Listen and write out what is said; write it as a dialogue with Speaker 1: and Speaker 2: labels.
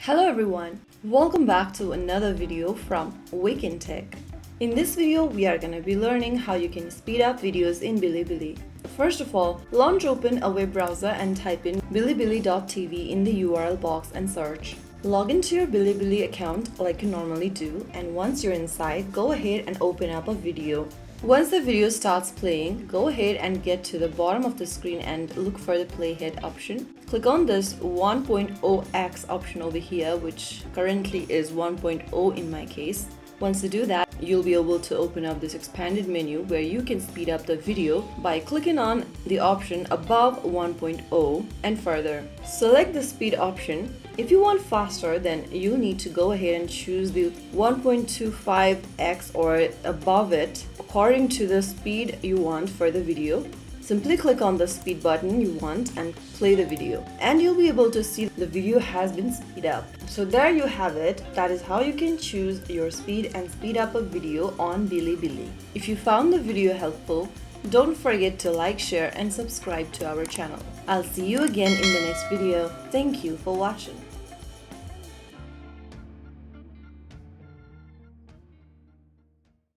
Speaker 1: Hello everyone, welcome back to another video from Wake&Tech. In this video, we are going to be learning how you can speed up videos in Bilibili. First of all, launch open a web browser and type in bilibili.tv in the URL box and search. Log into your Bilibili account like you normally do, and once you're inside, go ahead and open up a video. Once the video starts playing, go ahead and get to the bottom of the screen and look for the playhead option. Click on this 1.0x option over here, which currently is 1.0 in my case. Once you do that, you'll be able to open up this expanded menu where you can speed up the video by clicking on the option above 1.0 and further. Select the speed option. If you want faster, then you need to go ahead and choose the 1.25x or above it according to the speed you want for the video. Simply click on the speed button you want and play the video, and you'll be able to see the video has been speed up. So there you have it. That is how you can choose your speed and speed up a video on Bilibili. If you found the video helpful, don't forget to like, share and subscribe to our channel. I'll see you again in the next video. Thank you for watching.